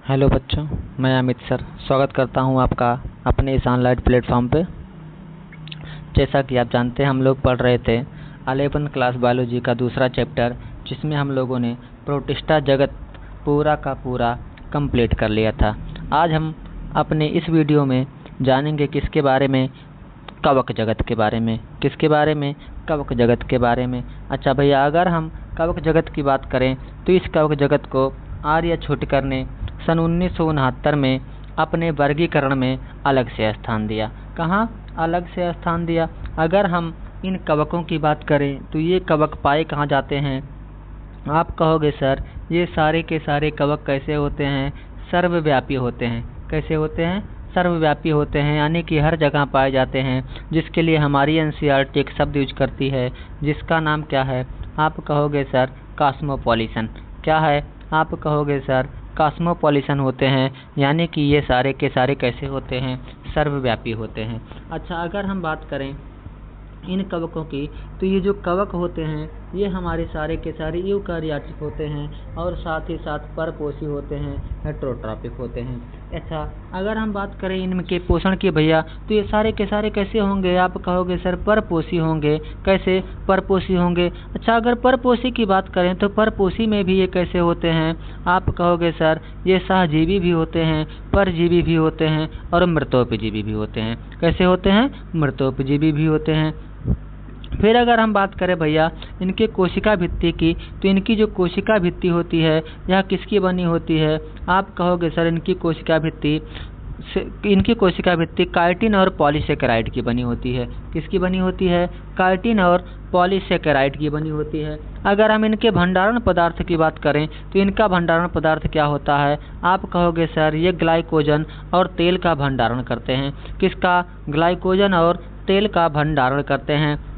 Hello बच्चों, मैं Amit sir स्वागत करता हूं आपका अपने इस ऑनलाइन प्लेटफॉर्म पे। जैसा कि आप जानते हैं, हम लोग पढ़ रहे थे 11th क्लास बायोलॉजी का दूसरा चैप्टर, जिसमें हम लोगों ने प्रोटिस्टा जगत पूरा का पूरा कंप्लीट कर लिया था। आज हम अपने इस वीडियो में जानेंगे किसके बारे में, कवक जगत के बारे में। किसके बारे में? कवक जगत के बारे में। अच्छा भैया, अगर हम कवक जगत की बात करें तो इस कवक जगत को आर्य छुटकर ने सन 1969 में अपने वर्गीकरण में अलग से स्थान दिया। कहाँ अलग से स्थान दिया? अगर हम इन कवकों की बात करें तो ये कवक पाए कहाँ जाते हैं? आप कहोगे सर, ये सारे के सारे कवक कैसे होते हैं? सर्वव्यापी होते हैं। कैसे होते हैं? सर्वव्यापी होते हैं, यानी कि हर जगह पाए जाते हैं, जिसके लिए हमारी एनसीईआरटी एक शब्द यूज करती है, जिसका नाम क्या है? आप कहोगे सर कॉस्मोपॉलिसन। क्या है? आप कहोगे सर कॉस्मोपॉलिसन होते हैं, यानी कि ये सारे के सारे कैसे होते हैं? सर्वव्यापी होते हैं। अच्छा, अगर हम बात करें इन कवकों की, तो ये जो कवक होते हैं ये हमारे सारे के सारे यूकार्योटिक होते हैं और साथ ही साथ परपोषी होते हैं, हेटेरोट्रॉपिक होते हैं। अच्छा, अगर हम बात करें इनके पोषण की भैया, तो ये सारे के सारे कैसे होंगे? आप कहोगे सर परपोषी होंगे। कैसे परपोषी होंगे? अच्छा, अगर परपोषी की बात करें तो परपोषी में भी ये कैसे होते हैं? आप कहोगे सर ये सहजीवी भी होते हैं, परजीवी भी होते हैं और मृतोपजीवी भी होते हैं। कैसे होते हैं? मृतोपजीवी भी होते हैं। फिर अगर हम बात करें भैया इनके कोशिका भित्ति की, तो इनकी जो कोशिका भित्ति होती है यह किसकी बनी होती है? आप कहोगे सर इनकी कोशिका भित्ति काइटिन और पॉलीसेकेराइड की बनी होती है। किसकी बनी होती है? काइटिन और पॉलीसेकेराइड की बनी होती है। अगर हम इनके भंडारण पदार्थ की बात करें तो इनका भंडारण पदार्थ क्या होता है? आप कहोगे सर ये ग्लाइकोजन और तेल का भंडारण करते हैं। किसका? ग्लाइकोजन और तेल का भंडारण करते हैं।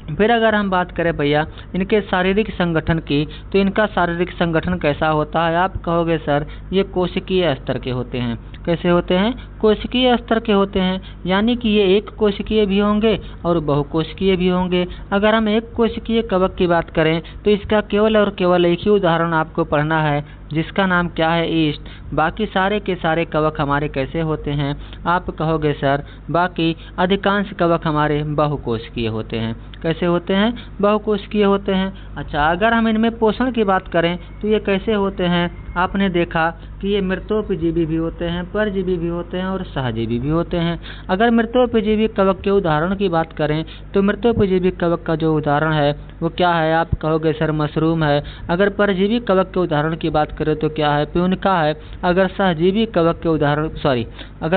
फिर अगर हम बात करें भैया इनके शारीरिक संगठन की, तो इनका शारीरिक संगठन कैसा होता है? आप कहोगे सर ये कोशिकीय स्तर के होते हैं। कैसे होते हैं? कोशिकीय स्तर के होते हैं, यानी कि ये एक कोशिकीय भी होंगे और बहुकोशिकीय भी होंगे। अगर हम एक कोशिकीय कवक की बात करें तो इसका केवल और केवल एक ही उदाहरण आपको पढ़ना है, जिसका नाम क्या है? ईस्ट। बाकी सारे के सारे कवक हमारे कैसे होते हैं? आप कहोगे सर बाकी अधिकांश कवक हमारे बहुकोशिकीय होते हैं। कैसे होते हैं? बहुकोशिकीय होते हैं। अच्छा, अगर हम इनमें पोषण की बात करें तो ये कैसे होते हैं? आपने देखा कि ये मृतोपजीवी भी होते हैं, परजीवी भी होते हैं और सहजीवी भी होते हैं। अगर मृतोपजीवी कवक के उदाहरण की बात करें तो मृतोपजीवी कवक का जो उदाहरण है वो क्या है? आप कहोगे सर मशरूम है। अगर परजीवी कवक के उदाहरण की बात करें तो क्या है? प्यूनिका है। अगर अगर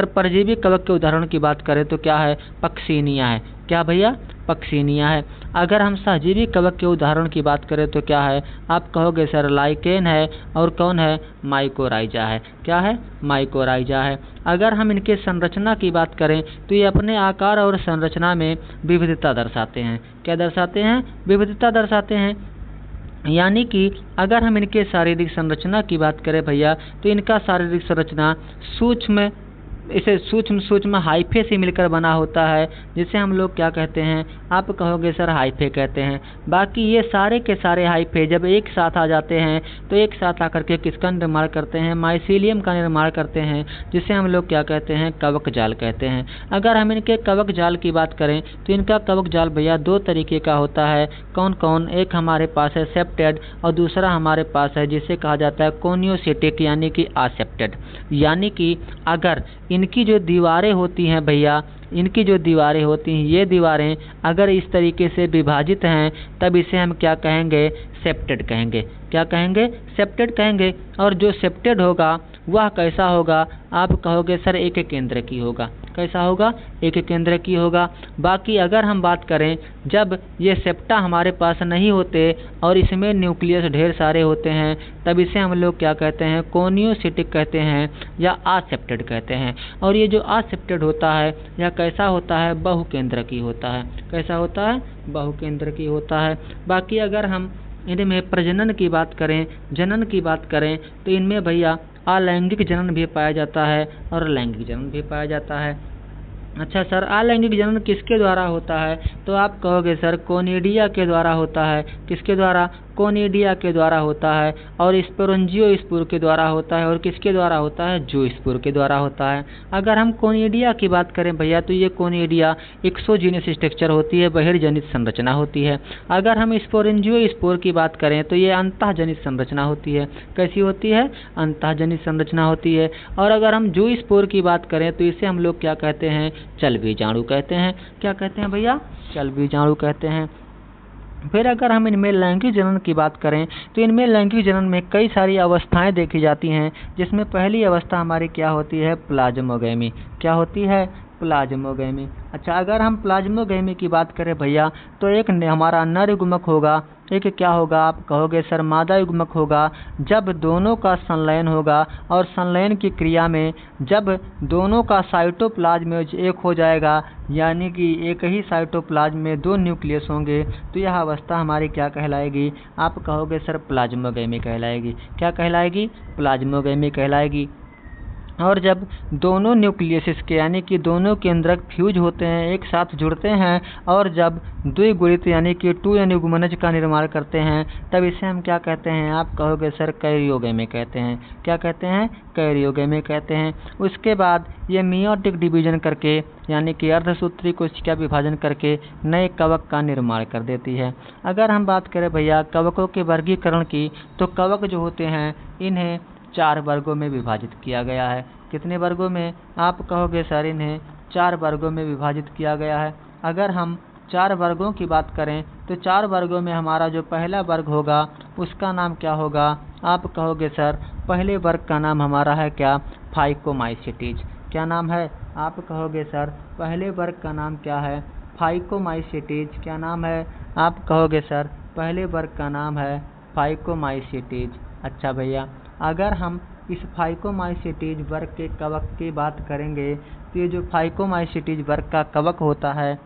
परजीवी कवक के उदाहरण की बात करें तो क्या है? पक्सीनिया है। क्या भैया? पक्सीनिया है। अगर हम सहजीवी कवक के उदाहरण की बात करें तो क्या है? आप कहोगे सर लाइकेन है और कौन है? माइकोराइजा है। क्या है? माइकोराइजा है। अगर हम इनके संरचना की बात करें तो ये अपने आकार और संरचना में विविधता दर्शाते हैं। क्या दर्शाते हैं? विविधता दर्शाते हैं। यानी कि अगर हम इनके शारीरिक संरचना की बात करें भैया, तो इनका शारीरिक संरचना सूक्ष्म हाइफे से मिलकर बना होता है, जिसे हम लोग क्या कहते हैं? आप कहोगे सर हाइफे कहते हैं। बाकी ये सारे के सारे हाइफे जब एक साथ आ जाते हैं तो एक साथ आकर के किसका निर्माण करते हैं? माइसीलियम का निर्माण करते हैं, जिसे हम लोग क्या कहते हैं? कवक जाल कहते हैं। अगर हम इनके कवक जाल की बात करें तो इनका कवक जाल भैया दो तरीके का होता है। कौन कौन? एक हमारे पास है सेप्टेड और दूसरा हमारे पास है जिसे कहा जाता है कोनियोसिटिक, यानी कि आसेप्टेड। यानी कि अगर इनकी जो दीवारें होती हैं भैया, ये दीवारें अगर इस तरीके से विभाजित हैं तब इसे हम क्या कहेंगे? सेप्टेड कहेंगे। क्या कहेंगे? सेप्टेड कहेंगे। और जो सेप्टेड होगा वह कैसा होगा? आप कहोगे सर एक केंद्र की होगा। कैसा होगा? एक केंद्र की होगा। बाकी अगर हम बात करें जब ये सेप्टा हमारे पास नहीं होते और इसमें न्यूक्लियस ढेर सारे होते हैं, तब इसे हम लोग क्या कहते हैं? कोनियोसिटिक कहते हैं या आसेप्टेड कहते हैं। और ये जो आसेप्टेड होता है यह कैसा होता है? बहुकेंद्र की होता है। कैसा होता है? बहुकेंद्र की होता है। बाकी अगर हम इनमें प्रजनन की बात करें, जनन की बात करें, तो इनमें भैया अलैंगिक जनन भी पाया जाता है और लैंगिक जनन भी पाया जाता है। अच्छा सर, अलैंगिक जनन किसके द्वारा होता है? तो आप कहोगे सर कोनिडिया के द्वारा होता है। किसके द्वारा? कोनिडिया के द्वारा होता है और स्पोरेंजियोस्पोर के द्वारा होता है और किसके द्वारा होता है, जूस्पोर के द्वारा होता है। अगर हम कोनिडिया की बात करें भैया तो ये कोनिडिया एक्सोजीनियस स्ट्रक्चर होती है, बहिर्जनित संरचना होती है। अगर हम स्पोरेंजियोस्पोर की बात करें तो ये अंतःजनित संरचना होती है। कैसी होती है, अंतःजनित संरचना होती है। और अगर हम जूस्पोर की बात करें तो इसे हम लोग क्या कहते हैं, चल बीजाणु कहते हैं। क्या कहते हैं भैया, चल बीजाणु कहते हैं। फिर अगर हम इनमें लैंगिक जनन की बात करें तो इनमें लैंगिक जनन में कई सारी अवस्थाएं देखी जाती हैं, जिसमें पहली अवस्था हमारी क्या होती है, प्लाज्मोगैमी। क्या होती है, प्लाज्मोगैमी। अच्छा, अगर हम प्लाज्मोगैमी की बात करें भैया तो एक हमारा नर युग्मक होगा, एक क्या होगा, आप कहोगे सर मादा युग्मक होगा। जब दोनों का संलयन होगा और संलयन की क्रिया में जब दोनों का साइटोप्लाज्म एक हो जाएगा, यानी कि एक ही साइटोप्लाज्म में दो न्यूक्लियस होंगे, तो यह अवस्था हमारी क्या कहलाएगी, आप कहोगे सर प्लाज्मोगैमी कहलाएगी। क्या कहलाएगी, प्लाज्मोगैमी कहलाएगी। और जब दोनों न्यूक्लियस के यानी कि दोनों केंद्रक फ्यूज होते हैं, एक साथ जुड़ते हैं और जब द्विगुणित यानी कि 2n युग्मनज का निर्माण करते हैं, तब इसे हम क्या कहते हैं, आप कहोगे सर कैरियोगैमी कहते हैं। क्या कहते हैं, कैरियोगैमी कहते हैं। उसके बाद ये मियोटिक डिवीजन करके यानी कि अर्धसूत्री कोशिका विभाजन करके नए कवक का निर्माण कर देती है। अगर हम बात करें भैया कवकों के वर्गीकरण की, तो कवक जो होते हैं इन्हें 4 वर्गों में विभाजित किया गया है। कितने वर्गों में, आप कहोगे सर इन्हें 4 वर्गों में विभाजित किया गया है। अगर हम 4 वर्गों की बात करें तो 4 वर्गों में हमारा जो पहला वर्ग होगा उसका नाम क्या होगा, आप कहोगे सर पहले वर्ग का नाम हमारा है क्या, फाइकोमाइसीटीज। क्या नाम है, आप कहोगे सर पहले वर्ग का नाम क्या है, फाइकोमाइसीटीज। क्या नाम है, आप कहोगे सर पहले वर्ग का नाम है फाइकोमाइसीटीज। अच्छा भैया, अगर हम इस फाइकोमाइसीटीज वर्ग के कवक की बात करेंगे तो ये जो फाइकोमाइसीटीज वर्ग का कवक होता है,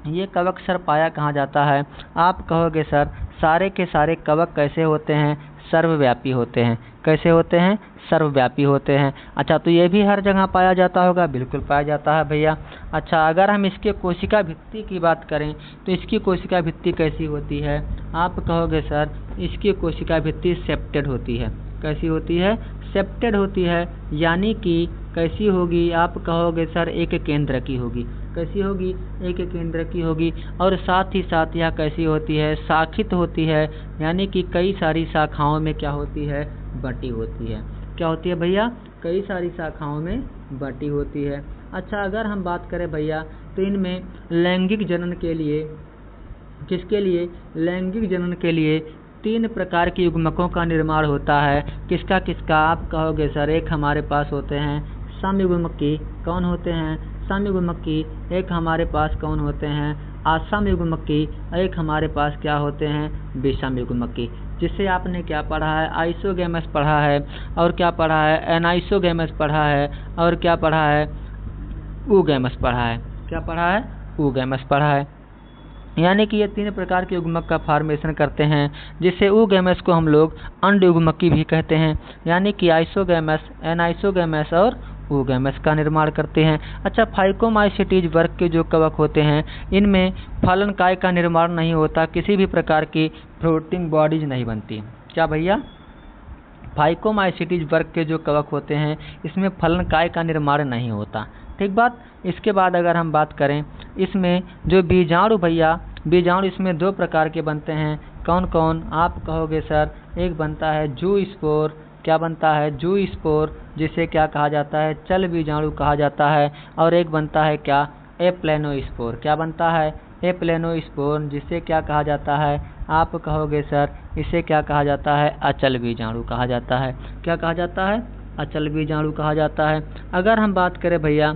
ये कवक सर पाया कहाँ जाता है, आप कहोगे सर सारे के सारे कवक कैसे होते हैं, सर्वव्यापी होते हैं। कैसे होते हैं, सर्वव्यापी होते हैं। अच्छा, तो ये भी हर जगह पाया जाता होगा, बिल्कुल पाया जाता है भैया। अच्छा, अगर हम इसके कोशिका भित्ति की बात करें तो इसकी कोशिका भित्ति कैसी होती है, आप कहोगे सर इसकी कोशिका भित्ति सेप्टेड होती है। कैसी होती है, सेप्टेड होती है। यानी कि कैसी होगी, आप कहोगे सर एक केंद्र की होगी। कैसी होगी, एक केंद्र की होगी। और साथ ही साथ यह कैसी होती है, शाखित होती है, यानी कि कई सारी शाखाओं में क्या होती है, बटी होती है। क्या होती है भैया, कई सारी शाखाओं में बटी होती है। अच्छा, अगर हम बात करें भैया तो इनमें लैंगिक जनन के लिए, किसके लिए, लैंगिक जनन के लिए 3 प्रकार के युग्मकों का निर्माण होता है। किसका किसका, आप कहोगे सर एक हमारे पास होते हैं समयुग्मकी। कौन होते हैं, समयुग्मकी। एक हमारे पास कौन होते हैं, असमयुग्मकी। एक हमारे पास क्या होते हैं, विषमयुग्मकी। जिससे आपने क्या पढ़ा है, आइसोगैमस पढ़ा है, और क्या पढ़ा है, एनाइसोगैमस पढ़ा है, और क्या पढ़ा है, ऊगैमस पढ़ा है। क्या पढ़ा है, ऊगैमस पढ़ा है। यानी कि ये 3 प्रकार के युग्मक का फॉर्मेशन करते हैं, जिससे ऊगैमस को हम लोग अंड युग्मकी भी कहते हैं। यानी कि आइसोगैमस, एनाइसोगैमस और ऊगैमस का निर्माण करते हैं। अच्छा, फाइकोमाइसीटीज वर्ग के जो कवक होते हैं इनमें फलनकाय का निर्माण नहीं होता, किसी भी प्रकार की फ्लोटिंग बॉडीज नहीं बनती। क्या भैया, फाइकोमाइसीटीज वर्ग के जो कवक होते हैं इसमें फलनकाय का निर्माण नहीं होता। ठीक बात। इसके बाद अगर हम बात करें इसमें जो बीजाणु भैया, बीजाणु इसमें 2 प्रकार के बनते हैं। कौन कौन, आप कहोगे सर एक बनता है जूस्पोर। क्या बनता है, जूस्पोर, जिसे क्या कहा जाता है, चल बीजाणु कहा जाता है। और एक बनता है क्या, एप्लेनोस्पोर। क्या बनता है, एप्लेनोस्पोर, जिसे क्या कहा जाता है, आप कहोगे सर इसे क्या कहा जाता है, अचल बीजाणु कहा जाता है। क्या कहा जाता है, अचल बीजाणु कहा जाता है। अगर हम बात करें भैया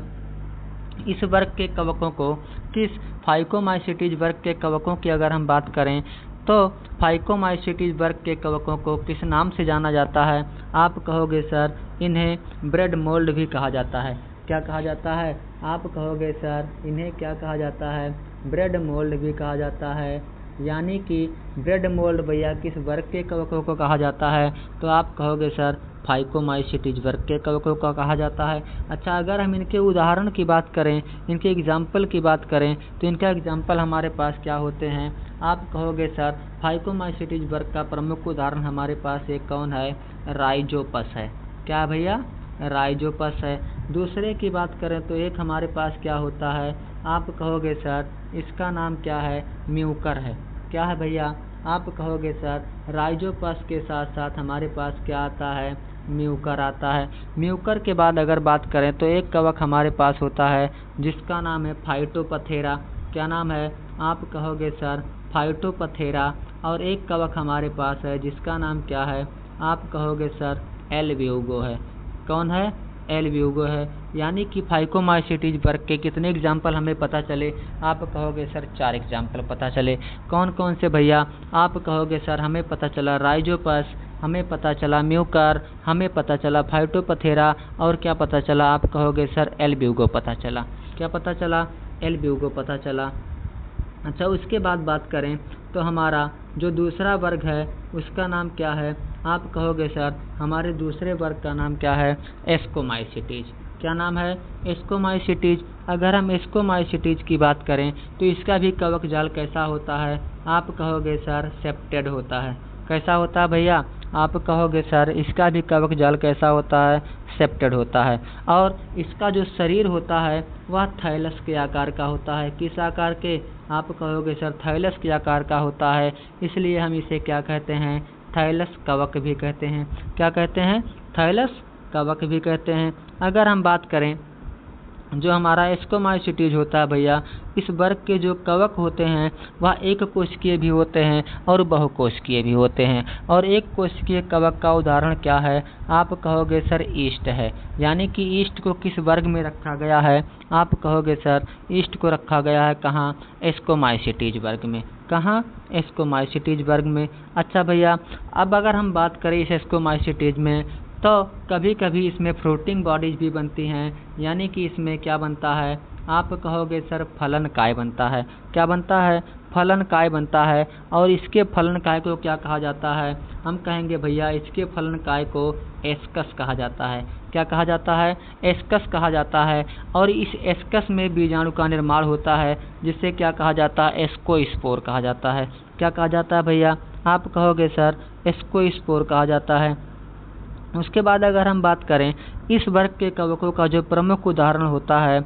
इस वर्ग के कवकों को, किस फाइकोमाइसीटीज वर्ग के कवकों की अगर हम बात करें तो फाइकोमाइसीटीज वर्ग के कवकों को किस नाम से जाना जाता है, आप कहोगे सर इन्हें ब्रेड मोल्ड भी कहा जाता है। क्या कहा जाता है, आप कहोगे सर इन्हें क्या कहा जाता है, ब्रेड मोल्ड भी कहा जाता है। यानी कि ब्रेड मोल्ड भैया किस वर्ग के कवकों को कहा जाता है, तो आप कहोगे सर फाइकोमाइसीटीज वर्ग के कवकों का कहा जाता है। अच्छा, अगर हम इनके उदाहरण की बात करें, इनके एग्जाम्पल की बात करें तो इनका एग्जाम्पल हमारे पास क्या होते हैं, आप कहोगे सर फाइकोमाइसीटीज वर्ग का प्रमुख उदाहरण हमारे पास एक कौन है, राइजोपस है। क्या भैया, राइजोपस है। दूसरे की बात करें तो एक हमारे पास क्या होता है, आप कहोगे सर इसका नाम क्या है, म्यूकर है। क्या है भैया, आप कहोगे सर राइजोपस के साथ साथ हमारे पास क्या आता है, म्यूकर आता है। म्यूकर के बाद अगर बात करें तो एक कवक हमारे पास होता है जिसका नाम है फाइटोपथेरा। क्या नाम है, आप कहोगे सर फाइटोपथेरा। और एक कवक हमारे पास है जिसका नाम क्या है, आप कहोगे सर एल्ब्यूगो है। कौन है, एल्ब्यूगो है। यानी कि फाइकोमाइसीटीज वर्ग के कितने एग्जाम्पल हमें पता चले, आप कहोगे सर 4 एग्जाम्पल पता चले। कौन कौन से भैया, आप कहोगे सर हमें पता चला राइजोपस, हमें पता चला म्यूकर, हमें पता चला फाइटोपथेरा, और क्या पता चला, आप कहोगे सर एल्ब्यूगो पता चला। क्या पता चला, एल्ब्यूगो पता चला। अच्छा, उसके बाद बात करें तो हमारा जो दूसरा वर्ग है उसका नाम क्या है, आप कहोगे सर हमारे दूसरे वर्ग का नाम क्या है, एस्कोमाइसीटीज। क्या नाम है, एस्कोमाइसीटीज। अगर हम एस्कोमाइसीटीज की बात करें तो इसका भी कवक जाल कैसा होता है, आप कहोगे सर सेप्टेड होता है। कैसा होता है भैया, आप कहोगे सर इसका भी कवक जाल कैसा होता है, सेप्टेड होता है। और इसका जो शरीर होता है वह थैलस के आकार का होता है। किस आकार के, आप कहोगे सर थैलस के आकार का होता है, इसलिए हम इसे क्या कहते हैं, थैलस कवक भी कहते हैं। क्या कहते हैं, थैलस कवक भी कहते हैं। अगर हम बात करें जो हमारा एस्कोमाइसीटीज होता है भैया, इस वर्ग के जो कवक होते हैं वह एक कोशिकीय भी होते हैं और बहुकोशिकीय भी होते हैं। और एक कोशिकीय कवक का उदाहरण क्या है, आप कहोगे सर ईस्ट है। यानी कि ईस्ट को किस वर्ग में रखा गया है, आप कहोगे सर ईस्ट को रखा गया है कहाँ, एस्कोमाइसीटीज वर्ग में। कहाँ, एस्कोमाइसीटीज वर्ग में। अच्छा भैया, अब अगर हम बात करें इस एस्कोमाइसीटीज में तो कभी कभी इसमें फ्रूटिंग बॉडीज भी बनती हैं। यानी कि इसमें क्या बनता है, आप कहोगे सर फलनकाय बनता है। क्या बनता है, फलनकाय बनता है। और इसके फलनकाय को क्या कहा जाता है, हम कहेंगे भैया इसके फलनकाय को एस्कस कहा जाता है। क्या कहा जाता है, एस्कस कहा जाता है। और इस एस्कस में बीजाणु का निर्माण होता है जिसे क्या कहा जाता है, एस्कोस्पोर कहा जाता है। क्या कहा जाता है भैया, आप कहोगे सर एस्कोस्पोर कहा जाता है। उसके बाद अगर हम बात करें इस वर्ग के कवकों का जो प्रमुख उदाहरण होता है,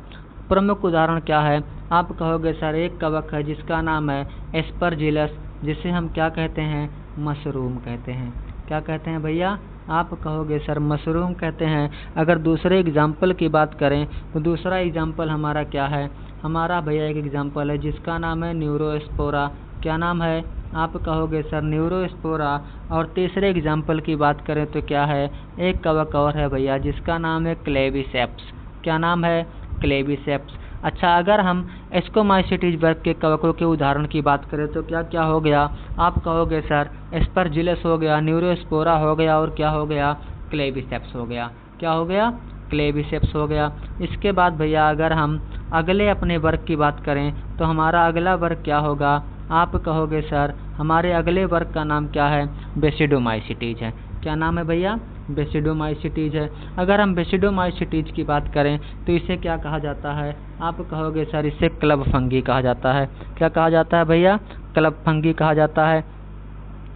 प्रमुख उदाहरण क्या है, आप कहोगे सर एक कवक है जिसका नाम है एस्परजिलस, जिसे हम क्या कहते हैं, मशरूम कहते हैं। क्या कहते हैं भैया, आप कहोगे सर मशरूम कहते हैं। अगर दूसरे एग्जाम्पल की बात करें तो दूसरा एग्जाम्पल हमारा क्या है, हमारा भैया एक एग्जाम्पल है जिसका नाम है न्यूरोस्पोरा। क्या नाम है, आप कहोगे सर न्यूरोस्पोरा। और तीसरे एग्जाम्पल की बात करें तो क्या है, एक कवक और है भैया जिसका नाम है क्लेविसेप्स। क्या नाम है, क्लेविसेप्स। अच्छा, अगर हम एस्कोमाइसीटीज वर्ग के कवकों के उदाहरण की बात करें तो क्या क्या हो गया, आप कहोगे सर एस्परजिलस हो गया, न्यूरोस्पोरा हो गया, और क्या हो गया, क्लेविसेप्स हो गया। क्या हो गया, क्लेविसेप्स हो गया। इसके बाद भैया अगर हम अगले अपने वर्ग की बात करें तो हमारा अगला वर्ग क्या होगा, आप कहोगे सर हमारे अगले वर्ग का नाम क्या है, बेसिडोमाइसीटीज है। क्या नाम है भैया, बेसिडोमाइसीटीज है। अगर हम बेसिडोमाइसीटीज की बात करें तो इसे क्या कहा जाता है, आप कहोगे सर इसे क्लब फंगी कहा जाता है। क्या कहा जाता है भैया, क्लब फंगी कहा जाता है।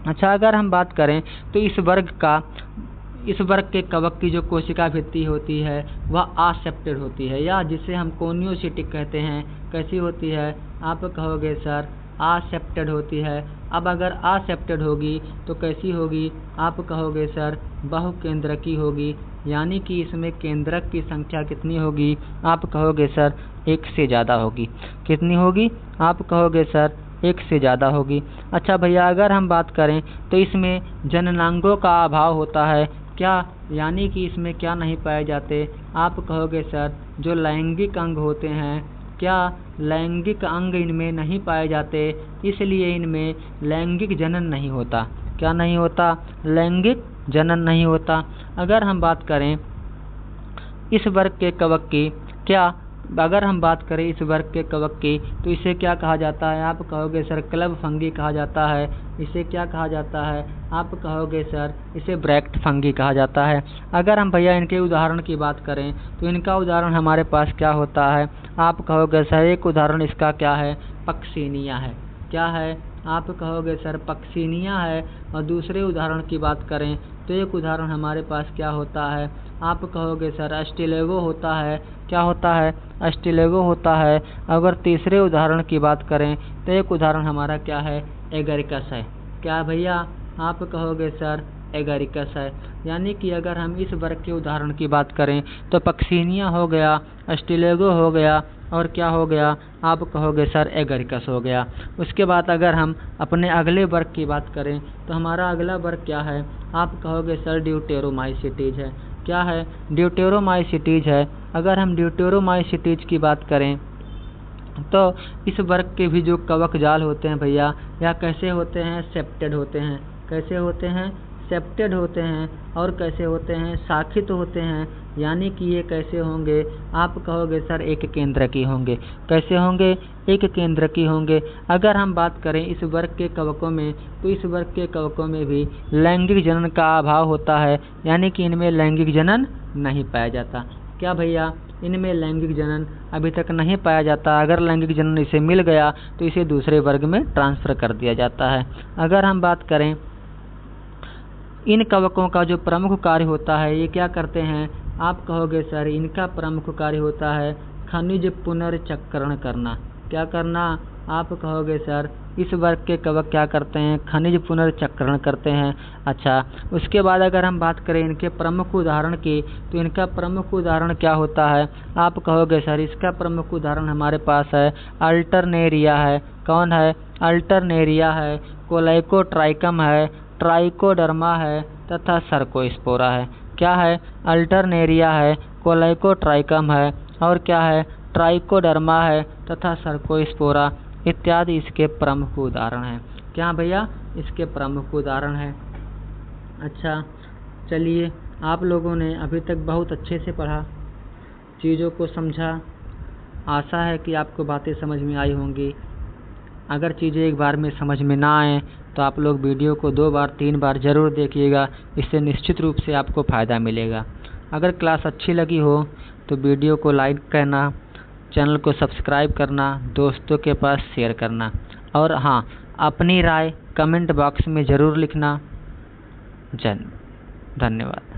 अच्छा, अगर हम बात करें तो इस वर्ग के कवक की जो कोशिका भित्ति होती है वह आसेप्टेड होती है, या जिसे हम कोनियोसिटिक कहते हैं। कैसी होती है, आप कहोगे सर आसेप्टेड होती है। अब अगर आसेप्टेड होगी तो कैसी होगी, आप कहोगे सर बहुकेंद्रकी होगी। यानी कि इसमें केंद्रक की संख्या कितनी होगी, आप कहोगे सर 1 से ज़्यादा होगी। कितनी होगी, आप कहोगे सर 1 से ज़्यादा होगी। अच्छा भैया, अगर हम बात करें तो इसमें जननांगों का अभाव होता है। क्या, यानी कि इसमें क्या नहीं पाए जाते, आप कहोगे सर जो लैंगिक अंग होते हैं, क्या लैंगिक अंग इनमें नहीं पाए जाते, इसलिए इनमें लैंगिक जनन नहीं होता। क्या नहीं होता, लैंगिक जनन नहीं होता। अगर हम बात करें इस वर्ग के कवक की, अगर हम बात करें इस वर्ग के कवक की तो इसे क्या कहा जाता है, आप कहोगे सर क्लब फंगी कहा जाता है। इसे क्या कहा जाता है, आप कहोगे सर इसे ब्रैक्ट फंगी कहा जाता है। अगर हम भैया इनके उदाहरण की बात करें तो इनका उदाहरण हमारे पास क्या होता है, आप कहोगे सर एक उदाहरण इसका क्या है, पक्सिनिया है। क्या है, आप कहोगे सर पक्सिनिया है। और दूसरे उदाहरण की बात करें तो एक उदाहरण हमारे पास क्या होता है, आप कहोगे सर अस्टिलेगो होता है। क्या होता है? अस्टिलेगो होता है। अगर तीसरे उदाहरण की बात करें तो एक उदाहरण हमारा क्या है, एगरिकस है। क्या भैया? आप कहोगे सर एगरिकस है। यानी कि अगर हम इस वर्ग के उदाहरण की बात करें तो पक्सिनिया हो गया, अस्टिलेगो हो गया और क्या हो गया, आप कहोगे सर एगरिकस हो गया। उसके बाद अगर हम अपने अगले वर्ग की बात करें तो हमारा अगला वर्ग क्या है, आप कहोगे सर ड्यूटेरोमाइसीटीज है। क्या है? ड्यूटेरोमाइसीटीज है। अगर हम ड्यूटेरोमाइसीटीज की बात करें तो इस वर्ग के भी जो कवक जाल होते हैं भैया, या कैसे होते हैं, सेप्टेड होते हैं। कैसे होते हैं? सेप्टेड होते हैं। और कैसे होते हैं, शाखित होते हैं। यानी कि ये कैसे होंगे, आप कहोगे सर एक केंद्र की होंगे। कैसे होंगे? एक केंद्र की होंगे। अगर हम बात करें इस वर्ग के कवकों में तो इस वर्ग के कवकों में भी लैंगिक जनन का अभाव होता है, यानी कि इनमें लैंगिक जनन नहीं पाया जाता। क्या भैया? इनमें लैंगिक जनन अभी तक नहीं पाया जाता। अगर लैंगिक जनन इसे मिल गया तो इसे दूसरे वर्ग में ट्रांसफर कर दिया जाता है। अगर हम बात करें इन कवकों का जो प्रमुख कार्य होता है, ये क्या करते हैं, आप कहोगे सर इनका प्रमुख कार्य होता है खनिज पुनर्चक्रण करना। क्या करना? आप कहोगे सर इस वर्ग के कवक क्या करते हैं, खनिज पुनर्चक्रण करते हैं। अच्छा, उसके बाद अगर हम बात करें इनके प्रमुख उदाहरण की तो इनका प्रमुख उदाहरण क्या होता है, आप कहोगे सर इसका प्रमुख उदाहरण हमारे पास है अल्टरनेरिया है। कौन है? अल्टरनेरिया है। कोलाइकोट्राइकम है, ट्राइकोडर्मा है तथा सर्कोस्पोरा है। क्या है? अल्टरनेरिया है, कोलाइकोट्राइकम है और क्या है, ट्राइकोडर्मा है तथा सर्कोस्पोरा इत्यादि इसके प्रमुख उदाहरण हैं। क्या भैया? इसके प्रमुख उदाहरण हैं। अच्छा, चलिए आप लोगों ने अभी तक बहुत अच्छे से पढ़ा, चीज़ों को समझा। आशा है कि आपको बातें समझ में आई होंगी। अगर चीज़ें एक बार में समझ में ना आए तो आप लोग वीडियो को 2 बार 3 बार ज़रूर देखिएगा। इससे निश्चित रूप से आपको फ़ायदा मिलेगा। अगर क्लास अच्छी लगी हो तो वीडियो को लाइक करना, चैनल को सब्सक्राइब करना, दोस्तों के पास शेयर करना और हाँ, अपनी राय कमेंट बॉक्स में ज़रूर लिखना। धन्यवाद।